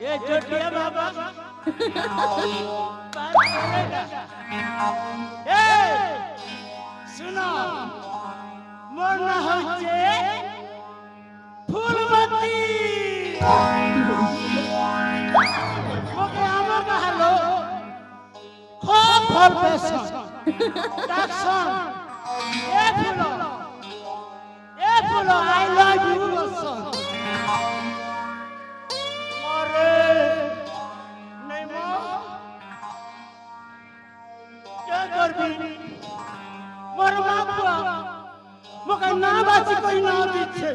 ये जोटिया बाबा सुनो मोर ना হচ্ছে ফুলমতি ওকে আমার ভালো খুব ফল পেছে ডাকছন এ ফুলো আই লাভ ইউ বলছন মরে নেই মো কে করবি मोर बाबा मोके ना बाची कोई ना दिछे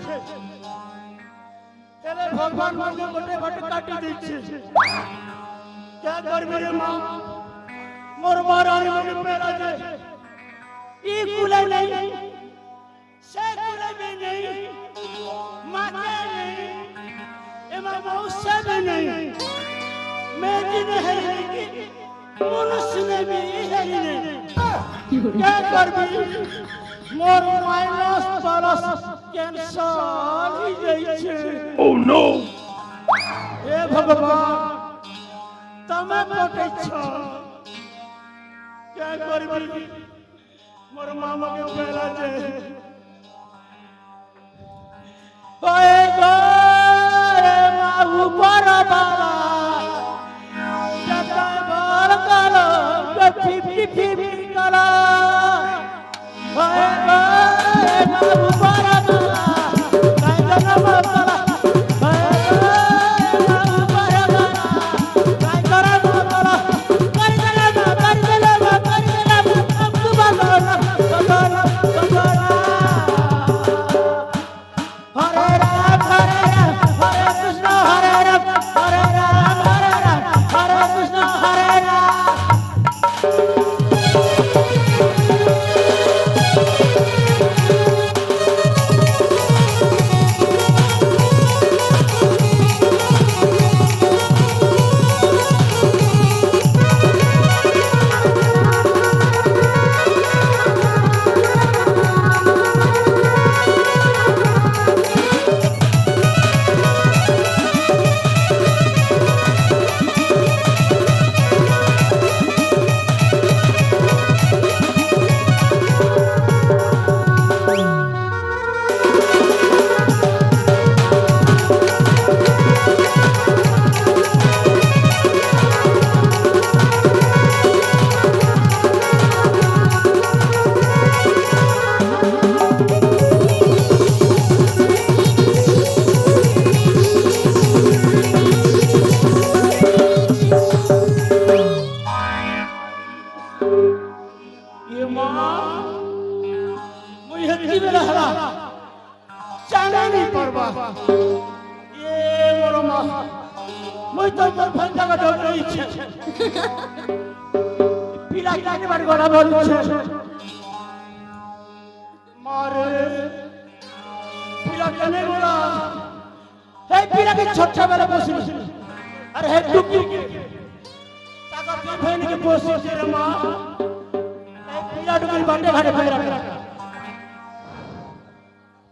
तेरे भगवान मुझे गोटे गोटे काटी दिछे क्या करबे रे मां मोर मारानी मुझे पेरा जे ई कुले नहीं से कुले भी नहीं माते नहीं एमा मौसा भी नहीं मैं दिन है मनुष्य में भी है नहीं क्या करबी मोर माइनस प्लस कैंसर ही जाइछे ओह नो हे भगवान तमे पटे छ क्या करबी मोर मामा के पेला जे ओए गोरे माहू पर बाबा जता बार कालो फिफी फिफी काला ओए गोरे माहू पर बाबा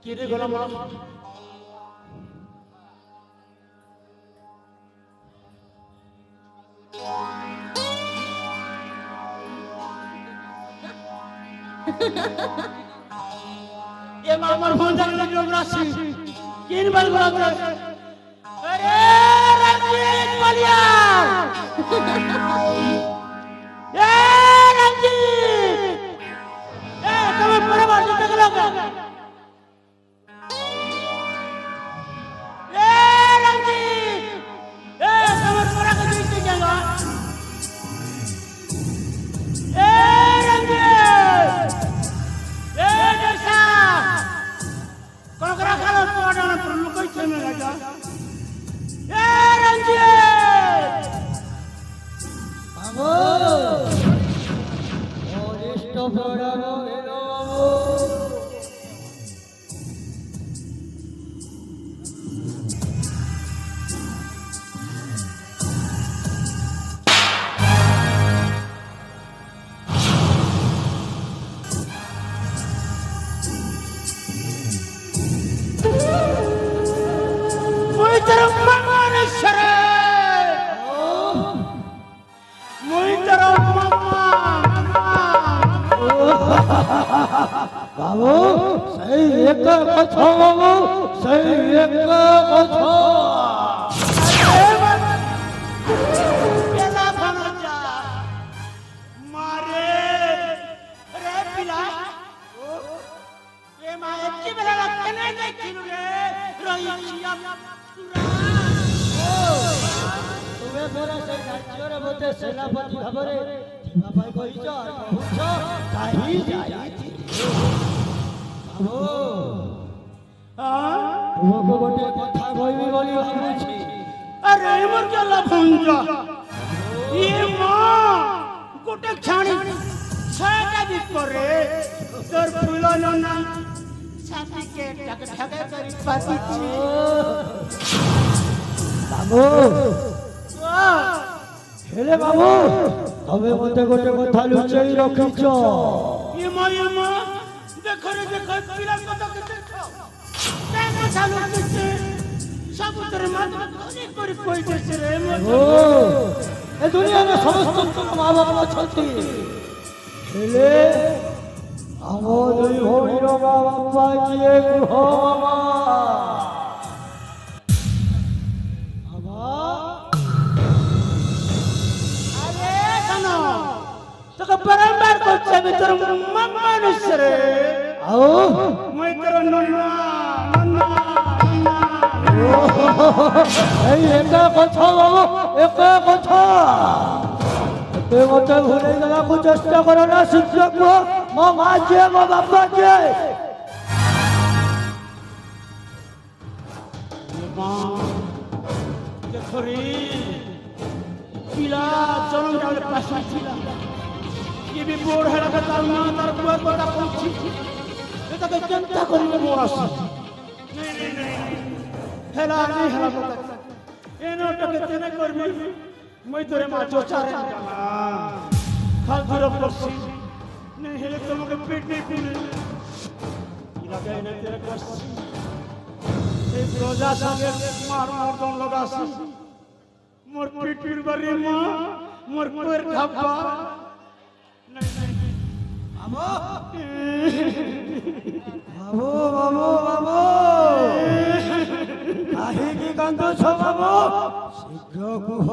काय जना मातला ये मामर फोन जाने लगी राशि किन बार बोला अरे रंजीत बलियार ए रंजीत ए तुम्हें पूरा बात तक लगा ए रंजीत ए तुम्हें पूरा का बीच जाएगा ए रंजीत ए जैसा कोकरा खालो पड़ाना पर लुकाई थे में लगा ए रंजीत बाबू और इष्ट पड़ाना हेलो ବାବୁ ସେଇ ଏକ ଗଛ ବାବୁ ସେଇ ଏକ ଗଛ ସେନାପତି ଭାବରେ ଯିବା ପାଇଁ କହିଛ କହୁଛ କାହିଁ ଯାଇଛି ତୁମକୁ ଗୋଟେ କଥା କହିବି ବୋଲି ଭାବୁଛି अरे मर गया भंजा ये मां गोटे छाणी छाटा भी करे तोर फुला ना छाती के टक टक करी पाती छी बाबू हेले बाबू तबे मते गोटे କଥା ଲୁଚେଇ ରଖିଛ ये मां देखो रे देखो पिला कत केते छ ते କଥା लुचेছে सब तेरे माता कोनी करी कोई देसे रे ओ ए दुनिया में समस्त मां बाप अछंती हेले हमो दुई भौणीर मां बापा किए हो मामा अरे कनो तो बारंबार कोचे में तोर मम्मा नसरे आओ मैं तेरा नन्ना नन्ना এই একা কথা বাবু একা কথা তুই মতে ভুলে যাওয়ার চেষ্টা করো না শিক্ষক মো মা যে মো বাবা যে देखो रे पिला जन्म डाले पासा छिला ये भी बोर है लगा तार ना तार बुआ कोटा पहुंची ये तो जनता करी में मोरास नहीं हेला नहीं हेला बोलता ए नो टके ने करबी मैं तोरे माचो चारे खाल धरो पक्षी नहीं हेले तुमके पेट नहीं पूरे लगा ने तेरे कष्ट ए रोजा संगे मार मार दोन लगासी मोर पेट पीर बरी मां मोर पैर खापा नहीं बाबू बाबू बाबू काहे की कांदो छ बाबू शीघ्र कुह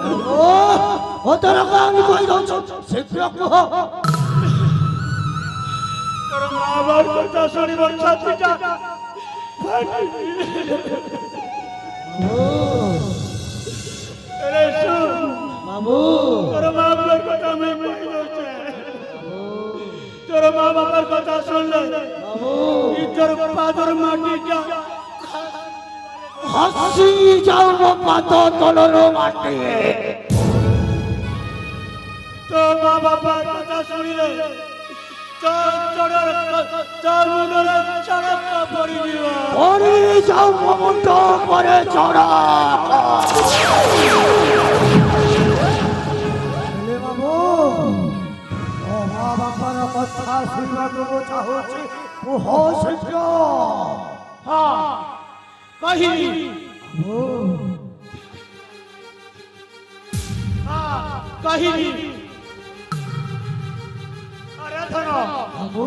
बाबू ओ तोरा काम कोई दो शीघ्र कुह तोर मां बाप को साड़ी वर्षा पिटा अरे सुन बाबू तोर मां बाप को मैं कोई दो तोर मां बाप कथा सुन ले बाबू इधर पादर माटी जा हसी जाओ मो पातो तोलरो माटी तो मां बाप कथा सुन ले परी जाओ मो मुंडो परे चढ़ा बाबू ओ मां बापर कथा सुनवाको चाहूची कुह शीघ्र हाँ कही हाँ कही अरे धनो बाबू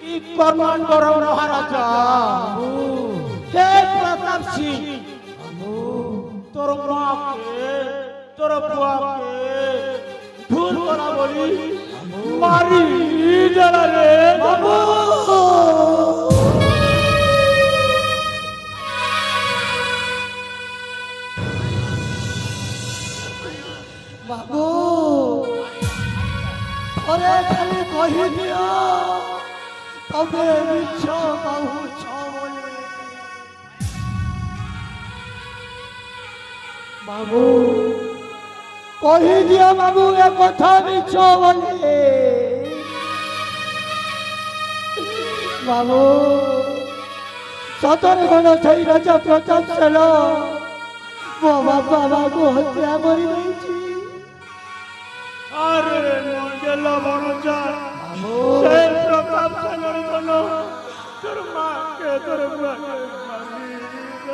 ई कर्मांडर महाराजा हे प्रताप सिंह तोर मां के तोर बुआ के भूल करा बोली मारी जला रे बाबू बाबू अरे खाली कही दिया तबे मिछ कहू छ बोले बाबू कही दिया बाबू ए कथा मिछ बोले बाबू सतर गण छई राजा प्रताप सेना मो बाबा बाबू हत्या करी देछि अरे मुझे लवण जा से प्रताप सेन बनो तोर मां के तोर बुआ के मारी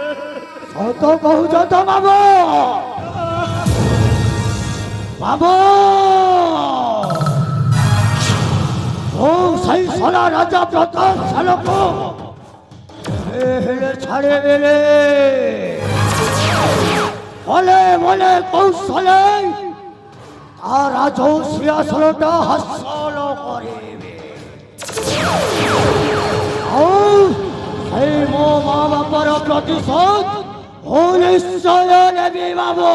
সত কହୁଛ ତ ବାବୁ ବାବୁ ମୁଁ ସେଇ ସଲା ରାଜା ପ୍ରତାପ ସାଲକୁ ହେଲେ ଛାଡ଼ିବେନି বলে বলে কৌশলে তার রাজৌ সিংহাসনটা হাসল করিবে সেই মো মা বাবার প্রতিশোধ ও নিশ্চয় নেবি বাবু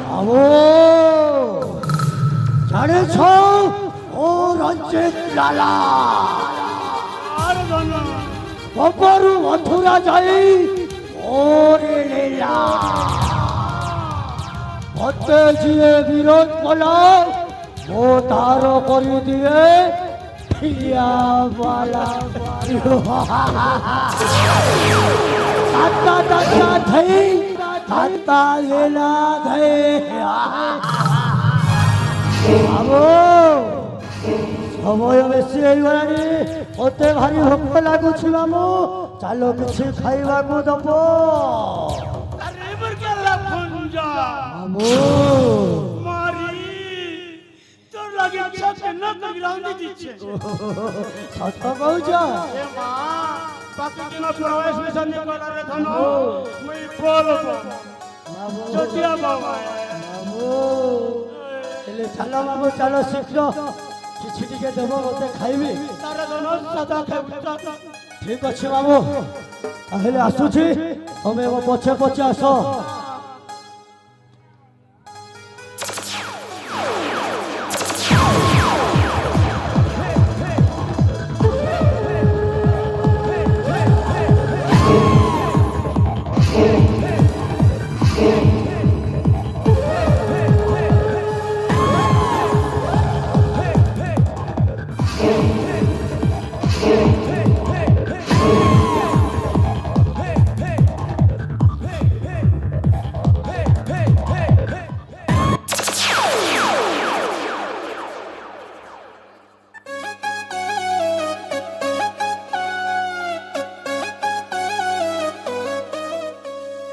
বাবু জানিছ ও রঞ্জিত লালা কবরু মথুরা যাই ওরে লীলা মতে যিয়ে বিরোধ কলা ও তার করি দিয়ে ফিরিয়াওয়ালা দাদা দাদা ধই দাদা লীলা ধই বাবু সময় বেশি হইগলানি মতে ভারি ভোক লাগুছি মামু চালো কিছু খাইবাকু দেব আরে বরকেলা ফুঞ্জা মামু মারি তোর লাগে সবকে না গ্রাউন্ডে দিচ্ছে সত কହୁছ এ মা পাকে দিন প্রবেশ মিশন করারে ধন মুই বলব মামু চটিয়া বাবা মামু এলে চালো মামু চালো শীঘ্র কিছু টিকে দেব মতে খাইবি তারে ধন সদা খাইবি ঠিক আছে বাবু তাহলে আসুছি তুমি ମୋ ପଛେ ପଛେ ଆସ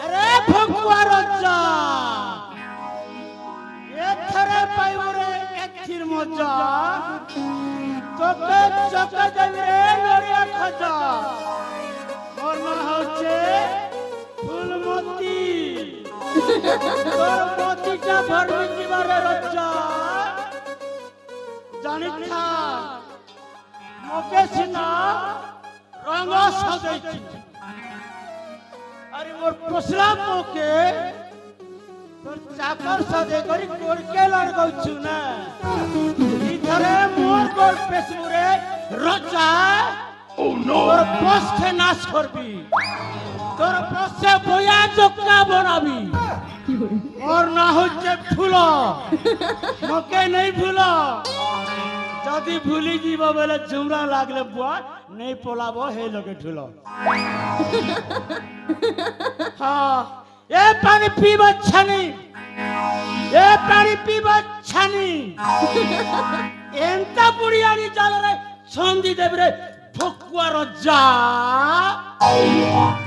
আরে ভগবা রাজা এথরে পাইবরে এথির মজা তোকে চকে দেবে রে নড়িয়া খাজা মোর নাম হচ্ছে ফুলমতি তোর মতিটা ভরবি দিবারে রাজা জানিস না মোকে সিনা রঙ সাজাইছি अरे मोर पोसला मोके तोर चाकर सजे करी कोरके लड़गौ छु ना इधरे मोर गोर पेसमुरे रचा ओ नो तोर पोस के नाश करबी तोर पोस से बोया जोका बनाबी और ना होचे फुलो मोके नहीं भूलो जदी भूली जीव बेले जुमरा लागले बुआ नहीं पोलाबो हे लगे ढुलो हाँ ये पानी पीबा छानी ये पानी पीबा छानी एंता बुढ़ियानी जाल रे छंदी देव रे फुकुआ रजा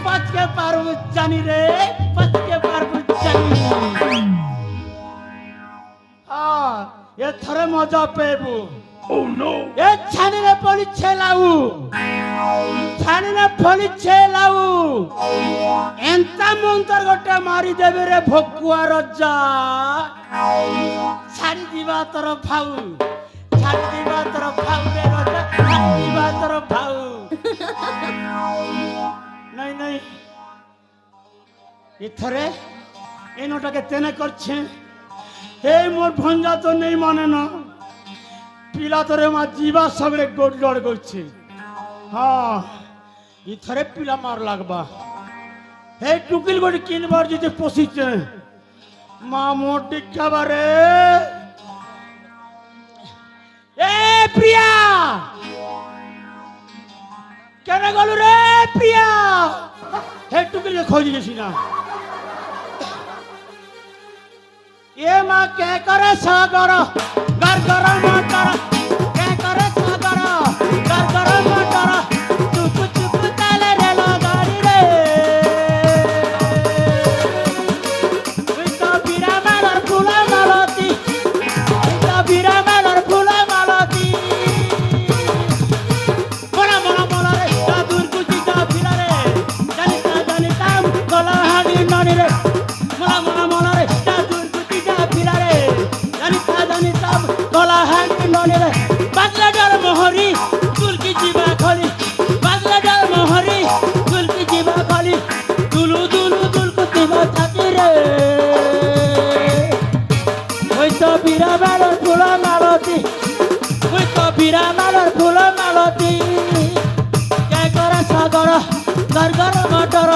पच के पारु जानी रे पच के पारु जानी हाँ ये थरे मजा पेबू Oh no! ये छानी ने पली छेलाऊ छानी ने पली छेलाऊ एंता मंतर गोटे मारी देवे रे भकुआ रजा छानी दीवा तर भाऊ छानी दीवा तर भाऊ रे रजा छानी दीवा तर भाऊ नहीं नहीं इथरे इनोटा के तेने करछे हे मोर भंजा तो नहीं माने ना पिला तोरे मा जीवा सगळे गोड गोड गोचे हाँ इथरे पिला मार लागबा हे टुकिल गोड किन बार जे पोसिचे मा मोटी खबरे ए प्रिया केने गलु रे प्रिया हे टुकिल के खोजी गेसी ना ये माँ क्या करे सागर घर घर मटर क्या करे सागर घर घर मटर चुप चुप ताले रे लो মহরি তুলকি জিবা খলি বাজলা ডাল মহরি তুলকি জিবা খলি দুলু দুলু দুলকু জিবা ছাতি রে ওই তো বীরা মালর ফুল মালতি ওই তো বীরা মালর ফুল মালতি কে করে সাগর গরগর মটর